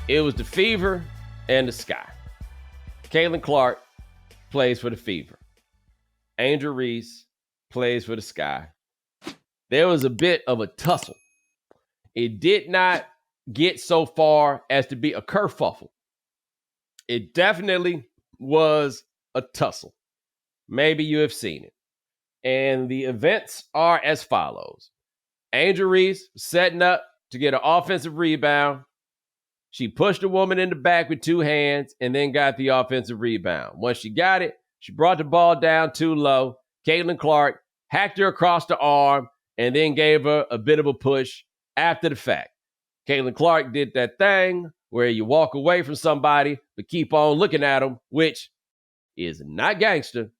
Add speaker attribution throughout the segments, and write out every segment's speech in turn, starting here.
Speaker 1: It was the Fever and the Sky. Caitlin Clark plays for the Fever. Angel Reese plays for the Sky. There was a bit of a tussle. It did not get so far as to be a kerfuffle. It definitely was a tussle. Maybe you have seen it. And the events are as follows. Angel Reese setting up to get an offensive rebound. She pushed a woman in the back with two hands and then got the offensive rebound. Once she got it, she brought the ball down too low. Caitlin Clark hacked her across the arm and then gave her a bit of a push after the fact. Caitlin Clark did that thing where you walk away from somebody but keep on looking at them, which is not gangster.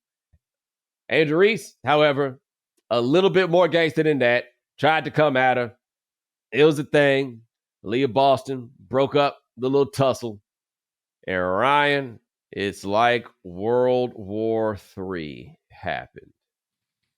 Speaker 1: Angel Reese, however, a little bit more gangster than that, tried to come at her. It was a thing. Leah Boston broke up the little tussle. And Ryan, it's like World War III happened.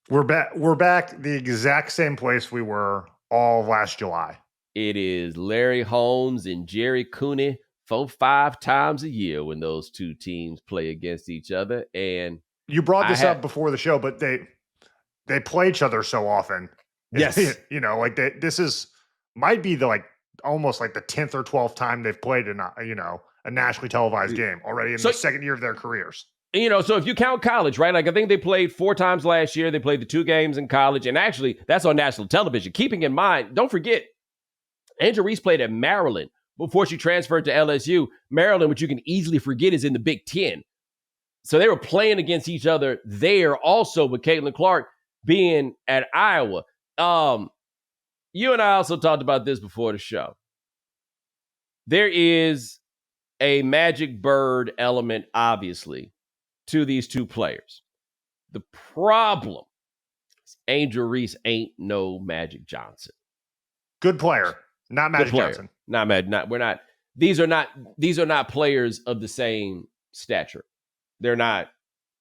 Speaker 2: We're back the exact same place we were all of last July.
Speaker 1: It is Larry Holmes and Jerry Cooney 4-5 times a year when those two teams play against each other. And
Speaker 2: you brought this up before the show, but they play each other so often.
Speaker 1: Yes.
Speaker 2: This might be almost like the 10th or 12th time they've played in a nationally televised game already in the second year of their careers.
Speaker 1: So if you count college, right? Like I think they played 4 times last year. They played the 2 games in college. And actually, that's on national television. Keeping in mind, don't forget, Angel Reese played at Maryland before she transferred to LSU. Maryland, which you can easily forget, is in the Big Ten. So they were playing against each other there also with Caitlin Clark being at Iowa. You and I also talked about this before the show. There is a magic bird element, obviously, to these two players. The problem is Angel Reese ain't no Magic Johnson.
Speaker 2: Good player, not Magic Johnson.
Speaker 1: These are not players of the same stature. They're not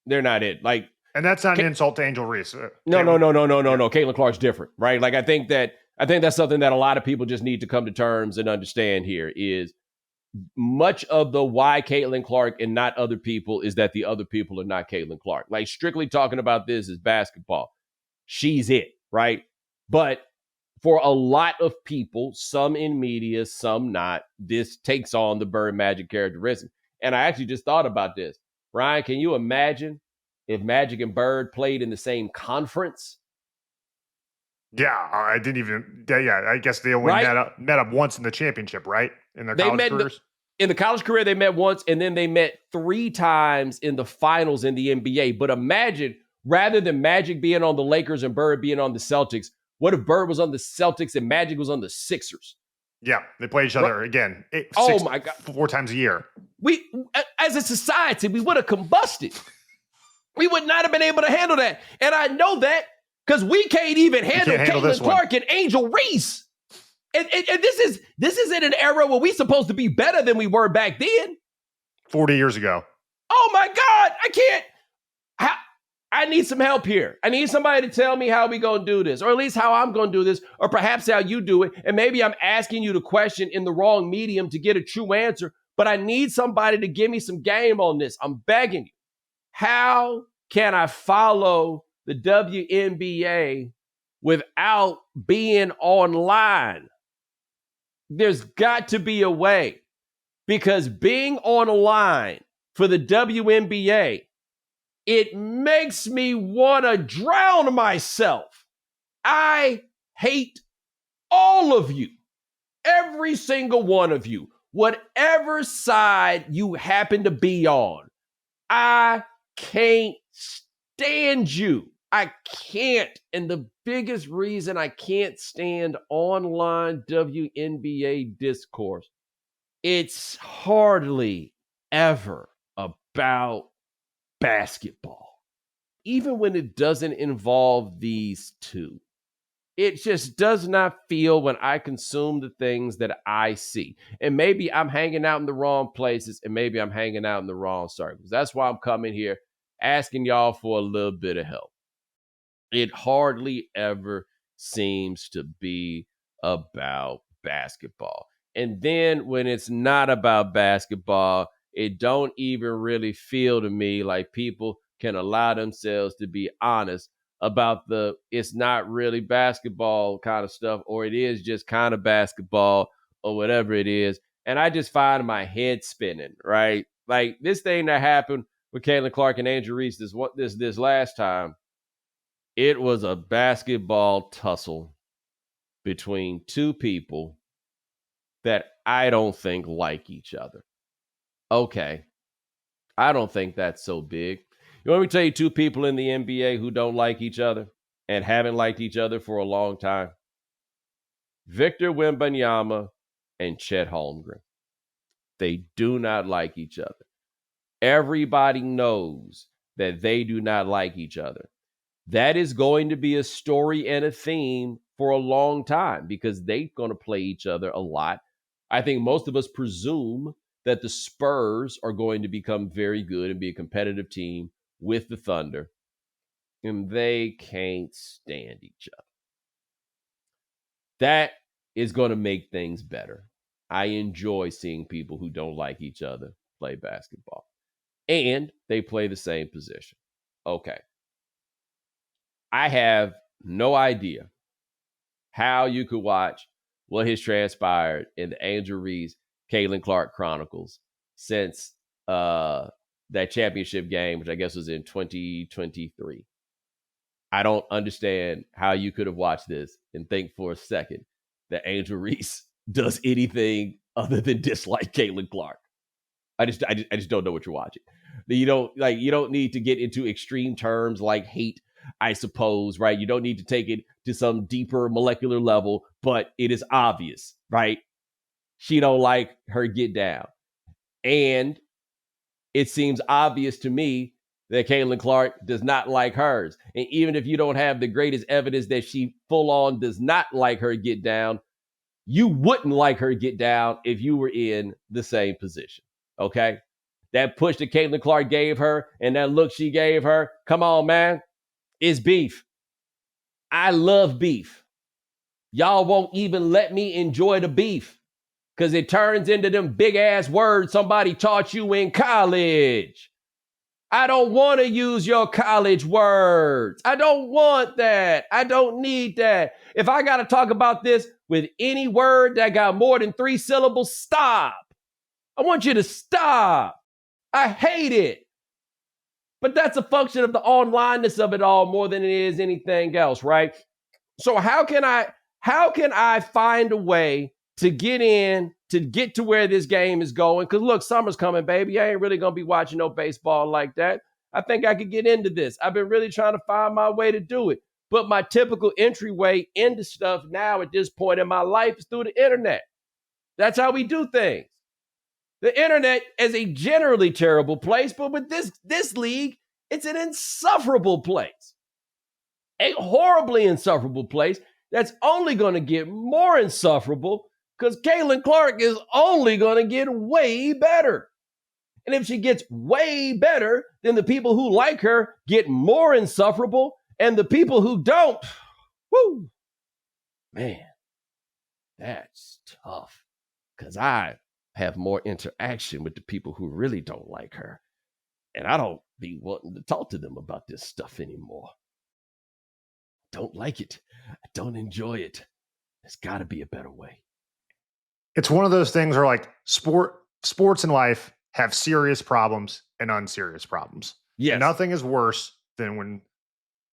Speaker 1: it. Like,
Speaker 2: and that's not an insult to Angel Reese.
Speaker 1: No. Caitlin Clark's different, right? Like I think that's something that a lot of people just need to come to terms and understand here is much of the why Caitlin Clark and not other people is that the other people are not Caitlin Clark. Like strictly talking about this is basketball. She's it, right? But for a lot of people, some in media, some not, this takes on the Bird Magic characteristic. And I actually just thought about this. Ryan, can you imagine if Magic and Bird played in the same conference?
Speaker 2: Yeah, I didn't even. Yeah, I guess they only met up once in the championship, right? In their college careers.
Speaker 1: In the college career, they met once, and then they met 3 times in the finals in the NBA. But imagine, rather than Magic being on the Lakers and Bird being on the Celtics, what if Bird was on the Celtics and Magic was on the Sixers?
Speaker 2: Yeah, they play each other again. 4 times a year.
Speaker 1: We, as a society, we would have combusted. We would not have been able to handle that, and I know that. Because we can't even handle Caitlin Clark and Angel Reese. And this is in an era where we're supposed to be better than we were back then.
Speaker 2: 40 years ago.
Speaker 1: Oh, my God. I can't. I need some help here. I need somebody to tell me how we going to do this, or at least how I'm going to do this, or perhaps how you do it. And maybe I'm asking you the question in the wrong medium to get a true answer, but I need somebody to give me some game on this. I'm begging you. How can I follow the WNBA without being online? There's got to be a way, because being online for the WNBA, it makes me want to drown myself. I hate all of you, every single one of you, whatever side you happen to be on. I can't stand you. I can't. And the biggest reason I can't stand online WNBA discourse, it's hardly ever about basketball. Even when it doesn't involve these two, it just does not feel, when I consume the things that I see. And maybe I'm hanging out in the wrong places, and maybe I'm hanging out in the wrong circles. That's why I'm coming here asking y'all for a little bit of help. It hardly ever seems to be about basketball. And then when it's not about basketball, it don't even really feel to me like people can allow themselves to be honest about it's not really basketball kind of stuff, or it is just kind of basketball or whatever it is. And I just find my head spinning, right? Like this thing that happened with Caitlin Clark-Angel Reese this last time, it was a basketball tussle between two people that I don't think like each other. Okay. I don't think that's so big. You want me to tell you two people in the NBA who don't like each other and haven't liked each other for a long time? Victor Wembanyama and Chet Holmgren. They do not like each other. Everybody knows that they do not like each other. That is going to be a story and a theme for a long time because they're going to play each other a lot. I think most of us presume that the Spurs are going to become very good and be a competitive team with the Thunder, and they can't stand each other. That is going to make things better. I enjoy seeing people who don't like each other play basketball, and they play the same position. Okay. I have no idea how you could watch what has transpired in the Angel Reese, Caitlin Clark Chronicles since that championship game, which I guess was in 2023. I don't understand how you could have watched this and think for a second that Angel Reese does anything other than dislike Caitlin Clark. I just don't know what you're watching. You don't need to get into extreme terms like hate, I suppose, right? You don't need to take it to some deeper molecular level, but it is obvious, right? She don't like her get down. And it seems obvious to me that Caitlin Clark does not like hers. And even if you don't have the greatest evidence that she full on does not like her get down, you wouldn't like her get down if you were in the same position. Okay? That push that Caitlin Clark gave her and that look she gave her, come on, man, it's beef. I love beef. Y'all won't even let me enjoy the beef because it turns into them big ass words somebody taught you in college. I don't want to use your college words. I don't want that. I don't need that. If I got to talk about this with any word that got more than 3 syllables, stop. I want you to stop. I hate it. But that's a function of the onlineness of it all more than it is anything else, right? So how can I find a way to get to where this game is going? Because look, summer's coming, baby. I ain't really going to be watching no baseball like that. I think I could get into this. I've been really trying to find my way to do it. But my typical entryway into stuff now at this point in my life is through the internet. That's how we do things. The internet is a generally terrible place, but with this league, it's an insufferable place. A horribly insufferable place that's only going to get more insufferable because Caitlin Clark is only going to get way better. And if she gets way better, then the people who like her get more insufferable, and the people who don't, whoo, man, that's tough because I have more interaction with the people who really don't like her. And I don't be wanting to talk to them about this stuff anymore. Don't like it. I don't enjoy it. There's got to be a better way.
Speaker 2: It's one of those things where like sports in life have serious problems and unserious problems.
Speaker 1: Yes.
Speaker 2: Nothing is worse than when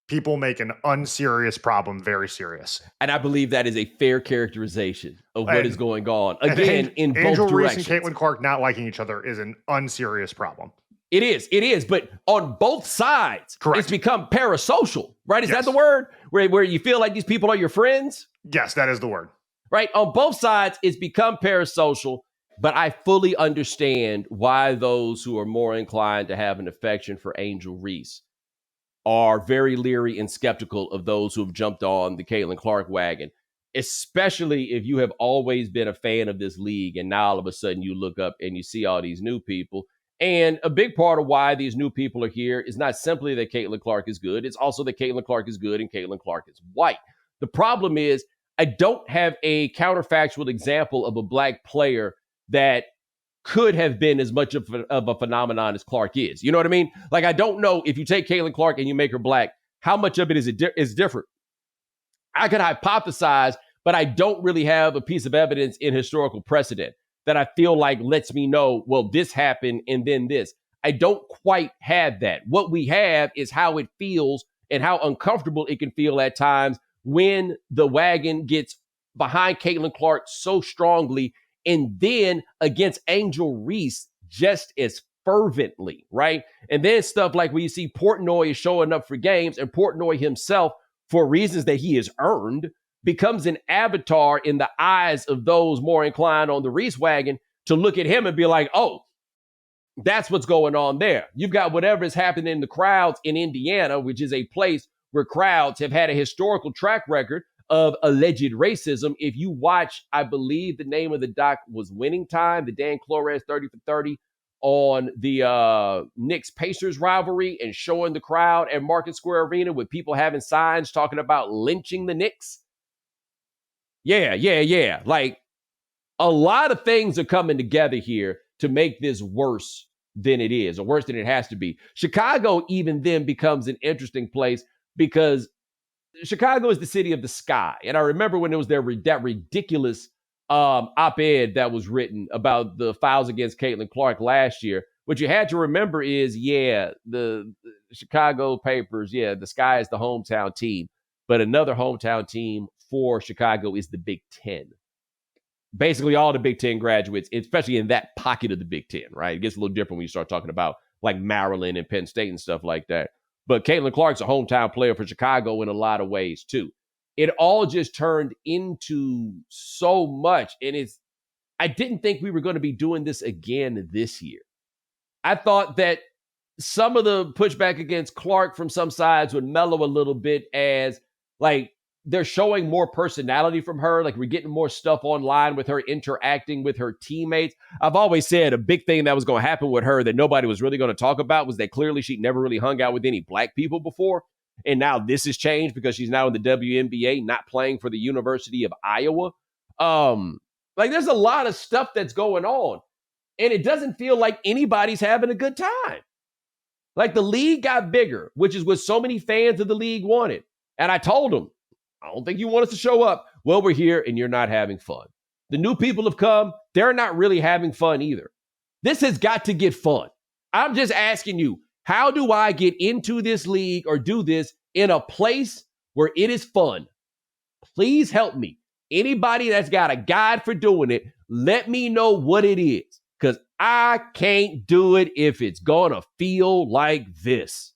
Speaker 2: people make an unserious problem very serious.
Speaker 1: And I believe that is a fair characterization of what is going on. Again, in both
Speaker 2: Angel
Speaker 1: directions.
Speaker 2: Reese and Caitlin Clark not liking each other is an unserious problem.
Speaker 1: It is. But on both sides,
Speaker 2: correct,
Speaker 1: it's become parasocial, right? Is that the word? Where you feel like these people are your friends?
Speaker 2: Yes, that is the word.
Speaker 1: Right? On both sides, it's become parasocial, but I fully understand why those who are more inclined to have an affection for Angel Reese are very leery and skeptical of those who have jumped on the Caitlin Clark wagon, especially if you have always been a fan of this league and now all of a sudden you look up and you see all these new people. And a big part of why these new people are here is not simply that Caitlin Clark is good. It's also that Caitlin Clark is good and Caitlin Clark is white. The problem is, I don't have a counterfactual example of a black player that could have been as much of a phenomenon as Clark is. You know what I mean? Like, I don't know if you take Caitlin Clark and you make her black, how much of it is different. I could hypothesize, but I don't really have a piece of evidence in historical precedent that I feel like lets me know, well, this happened and then this. I don't quite have that. What we have is how it feels and how uncomfortable it can feel at times when the wagon gets behind Caitlin Clark so strongly, and then against Angel Reese just as fervently, right? And then stuff like when you see Portnoy is showing up for games, and Portnoy himself, for reasons that he has earned, becomes an avatar in the eyes of those more inclined on the Reese wagon to look at him and be like, oh, that's what's going on there. You've got whatever is happening in the crowds in Indiana, which is a place where crowds have had a historical track record of alleged racism. If you watch, I believe the name of the doc was Winning Time, the Dan Flores 30 for 30 on the Knicks-Pacers rivalry, and showing the crowd at Market Square Arena with people having signs talking about lynching the Knicks. Yeah. Like, a lot of things are coming together here to make this worse than it is, or worse than it has to be. Chicago even then becomes an interesting place because Chicago is the city of the sky. And I remember when it was that ridiculous op-ed that was written about the fouls against Caitlin Clark last year. What you had to remember is, the Chicago papers, the sky is the hometown team. But another hometown team for Chicago is the Big Ten. Basically all the Big Ten graduates, especially in that pocket of the Big Ten, right? It gets a little different when you start talking about like Maryland and Penn State and stuff like that. But Caitlin Clark's a hometown player for Chicago in a lot of ways too. It all just turned into so much. And I didn't think we were going to be doing this again this year. I thought that some of the pushback against Clark from some sides would mellow a little bit as like they're showing more personality from her. Like, we're getting more stuff online with her interacting with her teammates. I've always said a big thing that was going to happen with her that nobody was really going to talk about was that clearly she never really hung out with any black people before. And now this has changed because she's now in the WNBA, not playing for the University of Iowa. Like, there's a lot of stuff that's going on, and it doesn't feel like anybody's having a good time. Like, the league got bigger, which is what so many fans of the league wanted. And I told them, I don't think you want us to show up. Well, we're here and you're not having fun. The new people have come. They're not really having fun either. This has got to get fun. I'm just asking you, how do I get into this league or do this in a place where it is fun? Please help me. Anybody that's got a guide for doing it, let me know what it is, because I can't do it if it's going to feel like this.